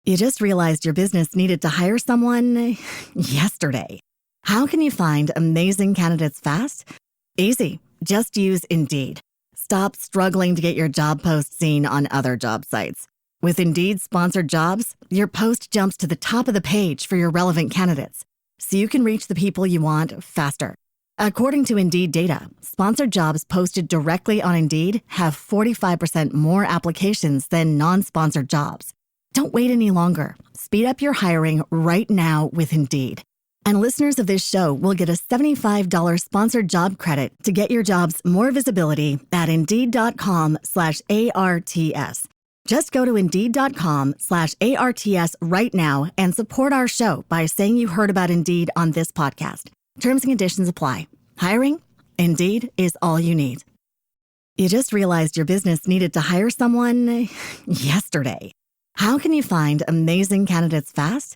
You just realized your business needed to hire someone yesterday. How can you find amazing candidates fast? Easy. Just use Indeed. Stop struggling to get your job post seen on other job sites. With Indeed sponsored jobs, your post jumps to the top of the page for your relevant candidates, so you can reach the people you want faster. According to Indeed data, sponsored jobs posted directly on Indeed have 45% more applications than non-sponsored jobs. Don't wait any longer. Speed up your hiring right now with Indeed. And listeners of this show will get a $75 sponsored job credit to get your jobs more visibility at Indeed.com/ARTS. Just go to Indeed.com/ARTS right now and support our show by saying you heard about Indeed on this podcast. Terms and conditions apply. Hiring? Indeed is all you need. You just realized your business needed to hire someone yesterday. How can you find amazing candidates fast?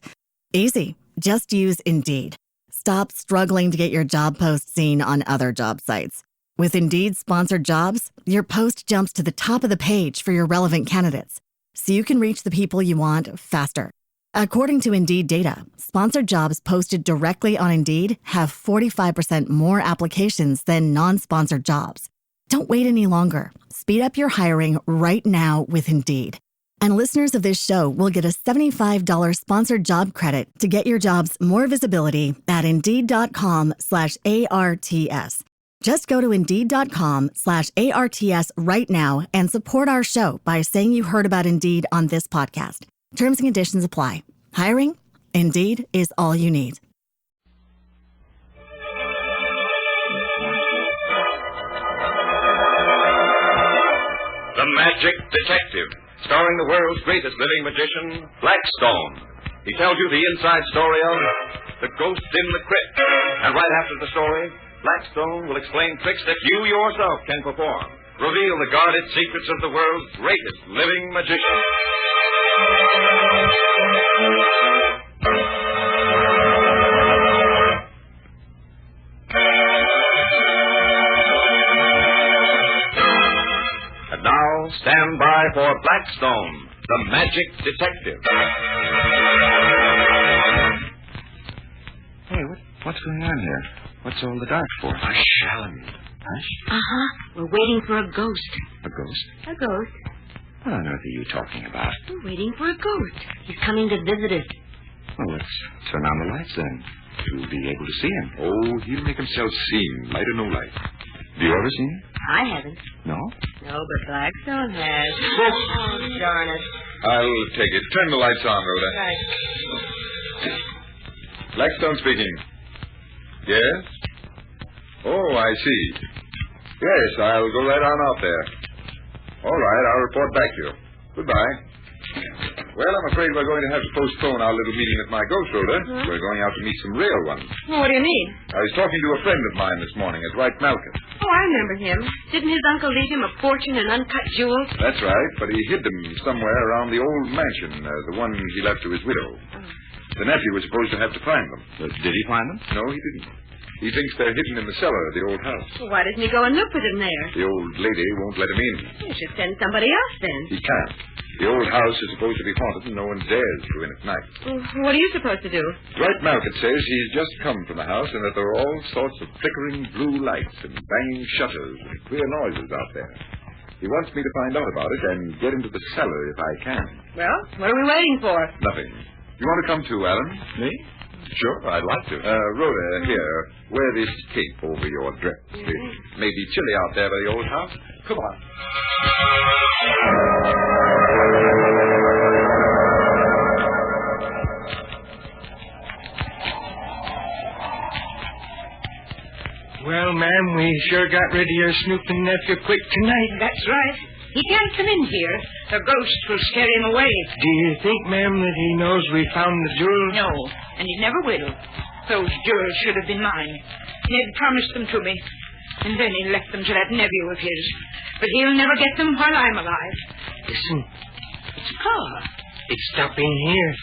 Easy. Just use Indeed. Stop struggling to get your job post seen on other job sites. With Indeed sponsored jobs, your post jumps to the top of the page for your relevant candidates, so you can reach the people you want faster. According to Indeed data, sponsored jobs posted directly on Indeed have 45% more applications than non-sponsored jobs. Don't wait any longer. Speed up your hiring right now with Indeed. And listeners of this show will get a $75 sponsored job credit to get your jobs more visibility at Indeed.com/ARTS. Just go to Indeed.com/ARTS right now and support our show by saying you heard about Indeed on this podcast. Terms and conditions apply. Hiring? Indeed is all you need. The Magic Detective, starring the world's greatest living magician, Blackstone. He tells you the inside story of The Ghost in the Crypt. And right after the story, Blackstone will explain tricks that you yourself can perform. Reveal the guarded secrets of the world's greatest living magician. And now, stand by for Blackstone, the Magic Detective. Hey, what's going on here? What's all the dark for? Hush, Alan. Hush? Uh-huh. We're waiting for a ghost. A ghost? A ghost? What on earth are you talking about? We're waiting for a ghost. He's coming to visit us. Well, let's turn on the lights then. You'll be able to see him. Oh, he'll make himself seen, light or no light. Have you ever seen him? I haven't. No? No, but Blackstone has. Oh, darn it. I'll take it. Turn the lights on, Rhoda. Right. Blackstone speaking. Yes? Oh, I see. Yes, I'll go right on out there. All right, I'll report back to you. Goodbye. Well, I'm afraid we're going to have to postpone our little meeting at my ghost, Rhoda. Huh? We're going out to meet some real ones. Well, what do you mean? I was talking to a friend of mine this morning at White Malkin. Oh, I remember him. Didn't his uncle leave him a fortune in uncut jewels? That's right, but he hid them somewhere around the old mansion, the one he left to his widow. Oh. The nephew was supposed to have to find them. Did he find them? No, he didn't. He thinks they're hidden in the cellar of the old house. Well, why doesn't he go and look for them there? The old lady won't let him in. You should send somebody else then. He can't. The old house is supposed to be haunted, and no one dares go in at night. Well, what are you supposed to do? Dwight Malkin says he's just come from the house and that there are all sorts of flickering blue lights and banging shutters and queer noises out there. He wants me to find out about it and get into the cellar if I can. Well, what are we waiting for? Nothing. You want to come too, Alan? Me? Sure, I'd like to. Rhoda, here, wear this cape over your dress. It may be chilly out there by the old house. Come on. Well, ma'am, we sure got rid of your snooping nephew quick tonight. That's right. He can't come in here. The ghost will scare him away. Do you think, ma'am, that he knows we found the jewels? No, and he never will. Those jewels should have been mine. Ned promised them to me, and then he left them to that nephew of his. But he'll never get them while I'm alive. Listen, it's a car. It's stopping here.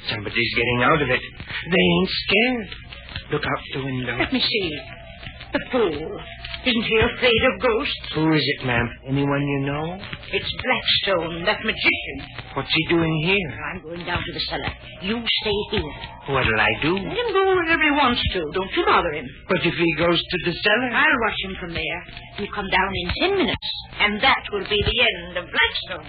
Somebody's getting out of it. They ain't scared. Look out the window. Let me see. The fool. Isn't he afraid of ghosts? Who is it, ma'am? Anyone you know? It's Blackstone, that magician. What's he doing here? I'm going down to the cellar. You stay here. What'll I do? Let him go wherever he wants to. Don't you bother him. But if he goes to the cellar? I'll rush him from there. He'll come down in 10 minutes. And that will be the end of Blackstone.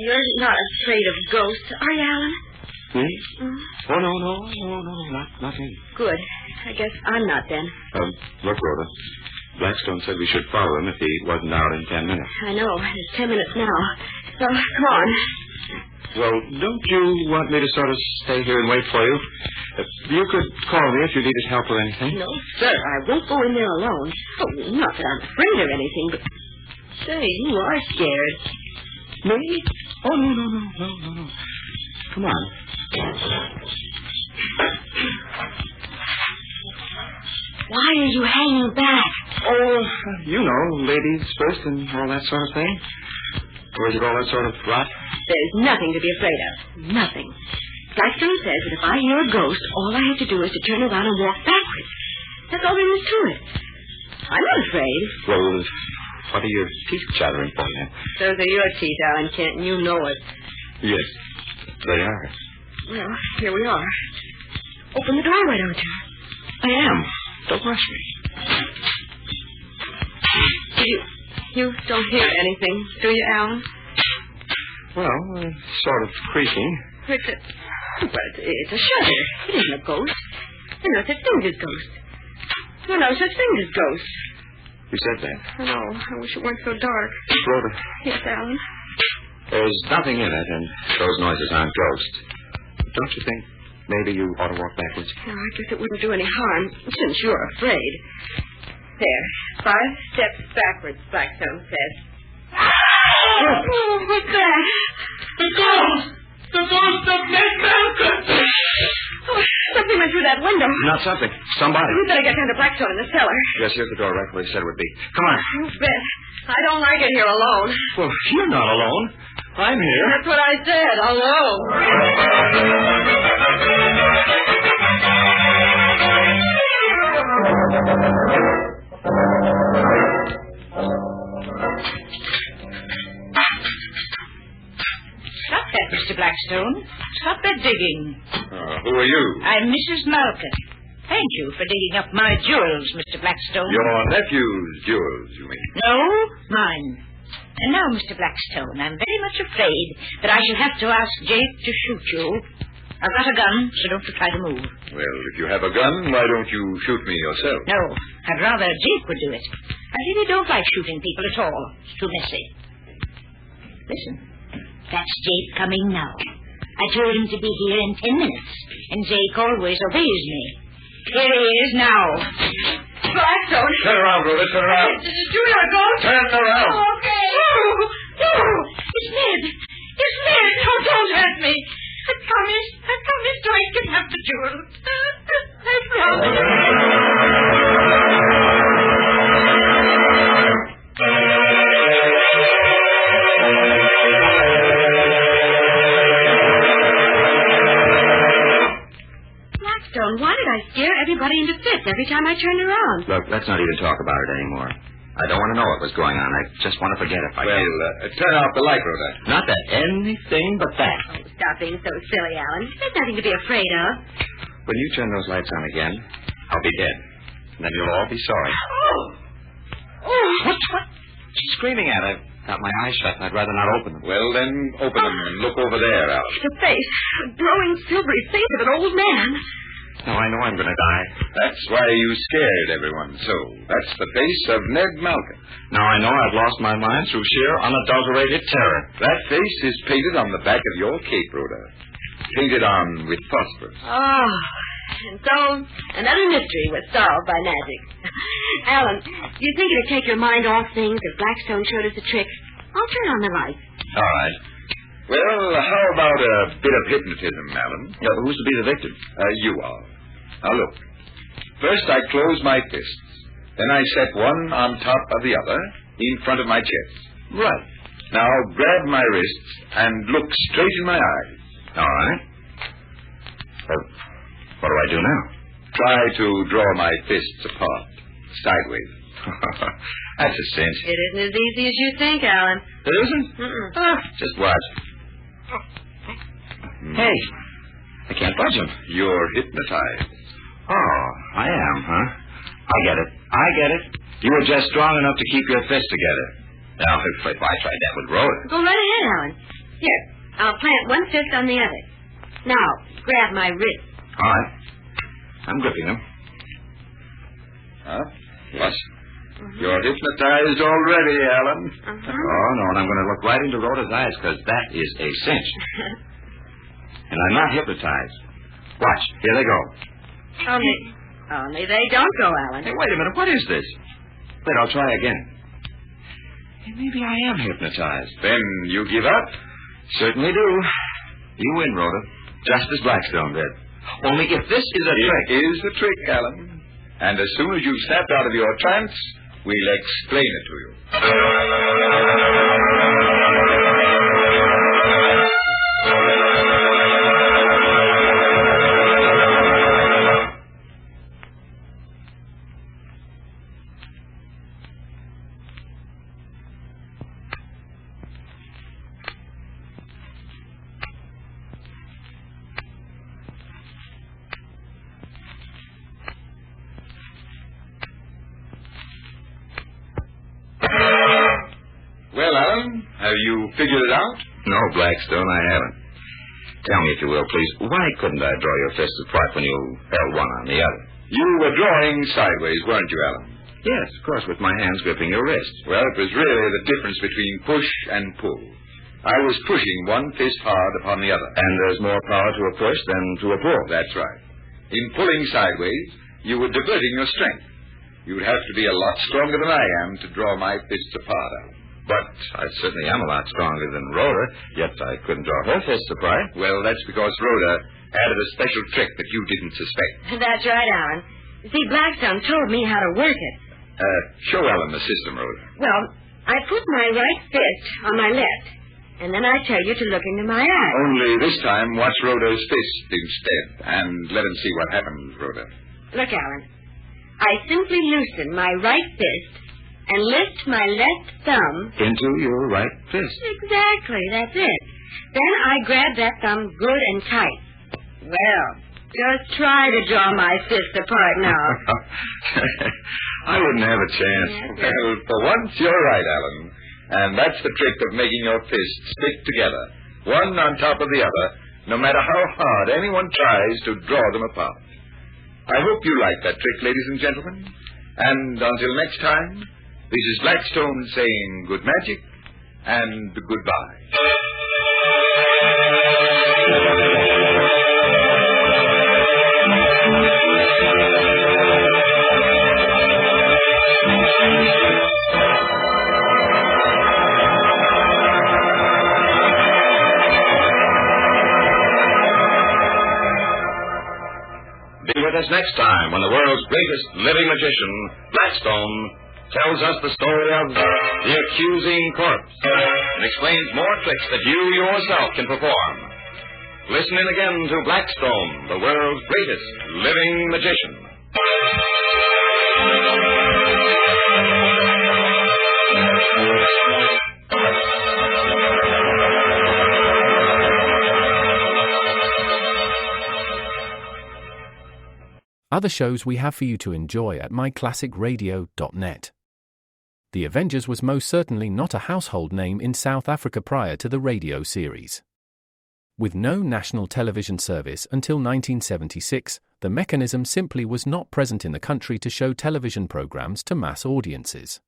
You're not afraid of ghosts, are you, Alan? Me? Oh, no, not me. Good. I guess I'm not then. Look, Rhoda. Blackstone said we should follow him if he wasn't out in 10 minutes. I know. It's 10 minutes now. So, come on. Well, don't you want me to sort of stay here and wait for you? You could call me if you needed help or anything. No, sir. I won't go in there alone. Oh, not that I'm afraid of anything, but... Say, you are scared. Me? Oh, no. Come on. Why are you hanging back? Oh, you know, ladies first and all that sort of thing. Or is it all that sort of rot? There's nothing to be afraid of. Nothing. Blackstone says that if I hear a ghost, all I have to do is to turn around and walk backwards. That's all there is to it. I'm not afraid. Well, what are your teeth chattering for then? Those are your teeth, Alan Kent, and you know it. Yes, they are. Well, here we are. Open the door, why don't you? I am. Don't rush me. You don't hear anything, do you, Alan? Well, sort of creaking. It's a shutter. It isn't a ghost. There's no such thing as ghosts. There's no such thing as ghosts. You said that. I know. I wish it weren't so dark. Rhoda. Yes, Alan? There's nothing in it, and those noises aren't ghosts. Don't you think maybe you ought to walk backwards? Oh, I guess it wouldn't do any harm, since you're afraid. There. 5 steps backwards, Blackstone says. Oh, what's that? The ghost! The ghost of Ned Malcolm! Oh, something went through that window. Not something. Somebody. We better get down to Blackstone in the cellar. Yes, here's the door right where he said it would be. Come on. You bet. I don't like it here alone. Well, you're not alone. I'm here. That's what I said, alone. Stop that, Mr. Blackstone. Stop that digging. Who are you? I'm Mrs. Malcolm. Thank you for digging up my jewels, Mr. Blackstone. Your nephew's jewels, you mean? No, mine. And now, Mr. Blackstone, I'm very much afraid that I shall have to ask Jake to shoot you. I've got a gun, so don't you try to move. Well, if you have a gun, why don't you shoot me yourself? No, I'd rather Jake would do it. I really don't like shooting people at all. It's too messy. Listen, that's Jake coming now. I told him to be here in 10 minutes, and Jake always obeys me. Here he is now. Blackstone. Turn around, Rhoda, turn around. Did you do your ghost? Turn around. Okay. No. It's Ned. It's Ned. Oh, don't hurt me. I promised I can have the jewels. I promise. Blackstone, why did I scare everybody into fits every time I turned around? Look, let's not even talk about it anymore. I don't want to know what was going on. I just want to forget it if I can. Turn off the light, Rhoda. Not that. Anything but that. Oh, stop being so silly, Alan. There's nothing to be afraid of. When you turn those lights on again, I'll be dead. And then you'll all be sorry. Oh. What? She's screaming at. I've got my eyes shut, and I'd rather not open them. Well, then, open them and look over there, Alice. The face. A glowing, silvery face of an old man. Now I know I'm going to die. That's why you scared everyone so. That's the face of Ned Malcolm. Now I know I've lost my mind through sheer, unadulterated terror. That face is painted on the back of your cape, Rhoda. Painted on with phosphorus. Oh, and so another mystery was solved by magic. Alan, do you think it'd take your mind off things if Blackstone showed us a trick? I'll turn on the lights. All right. Well, how about a bit of hypnotism, Alan? Who's to be the victim? You are. Now, look. First, I close my fists. Then I set one on top of the other in front of my chest. Right. Now grab my wrists and look straight in my eyes. All right. What do I do now? Try to draw my fists apart, sideways. That's a cinch. It isn't as easy as you think, Alan. It isn't? Just watch. Hey, I can't budge him. You're hypnotized. Oh, I am, huh? I get it. You were just strong enough to keep your fists together. Now, if I tried that with Rhoda. Go right ahead, Alan. Here, I'll plant one fist on the other. Now, grab my wrist. All right. I'm gripping them. Huh? What? You're hypnotized already, Alan. Oh, no, and I'm going to look right into Rhoda's eyes, because that is a cinch. And I'm not hypnotized. Watch. Here they go. Only they don't go, Alan. Hey, wait a minute. What is this? Wait, I'll try again. Hey, maybe I am hypnotized. Then you give up? Certainly do. You win, Rhoda. Just as Blackstone did. Only if this is a trick. It is a trick, Alan. And as soon as you snap out of your trance, we'll explain it to you. Well, Alan, have you figured it out? No, Blackstone, I haven't. Tell me, if you will, please, why couldn't I draw your fists apart when you held one on the other? You were drawing sideways, weren't you, Alan? Yes, of course, with my hands gripping your wrist. Well, it was really the difference between push and pull. I was pushing one fist hard upon the other. And there's more power to a push than to a pull. That's right. In pulling sideways, you were diverting your strength. You'd have to be a lot stronger than I am to draw my fists apart, Alan. But I certainly am a lot stronger than Rhoda, yet I couldn't draw her fists apart. Well, that's because Rhoda added a special trick that you didn't suspect. That's right, Alan. You see, Blackstone told me how to work it. Show Alan the system, Rhoda. Well, I put my right fist on my left, and then I tell you to look into my eye. Only this time, watch Rhoda's fist instead, and let him see what happens, Rhoda. Look, Alan. I simply loosen my right fist and lift my left thumb Into your right fist. Exactly, that's it. Then I grab that thumb good and tight. Well, just try to draw my fist apart now. I wouldn't have a chance. Well, for once, you're right, Alan. And that's the trick of making your fists stick together, one on top of the other, no matter how hard anyone tries to draw them apart. I hope you like that trick, ladies and gentlemen. And until next time, this is Blackstone saying good magic and goodbye. Be with us next time when the world's greatest living magician, Blackstone, tells us the story of the accusing corpse and explains more tricks that you yourself can perform. Listen in again to Blackstone, the world's greatest living magician. Other shows we have for you to enjoy at myclassicradio.net. The Avengers was most certainly not a household name in South Africa prior to the radio series. With no national television service until 1976, the mechanism simply was not present in the country to show television programs to mass audiences.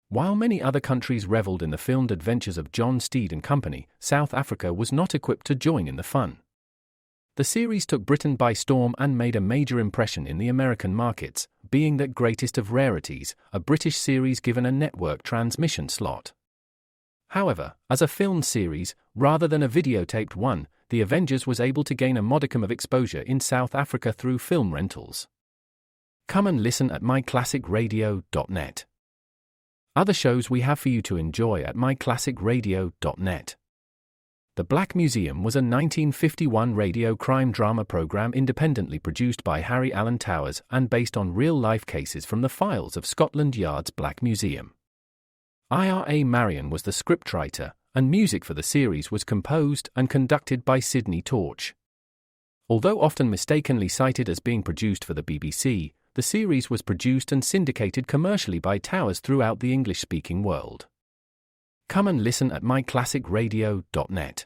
While many other countries reveled in the filmed adventures of John Steed and Company, South Africa was not equipped to join in the fun. The series took Britain by storm and made a major impression in the American markets, being that greatest of rarities, a British series given a network transmission slot. However, as a film series, rather than a videotaped one, The Avengers was able to gain a modicum of exposure in South Africa through film rentals. Come and listen at myclassicradio.net. Other shows we have for you to enjoy at myclassicradio.net. The Black Museum was a 1951 radio crime drama program independently produced by Harry Alan Towers and based on real-life cases from the files of Scotland Yard's Black Museum. Ira Marion was the scriptwriter, and music for the series was composed and conducted by Sidney Torch. Although often mistakenly cited as being produced for the BBC, the series was produced and syndicated commercially by Towers throughout the English-speaking world. Come and listen at myclassicradio.net.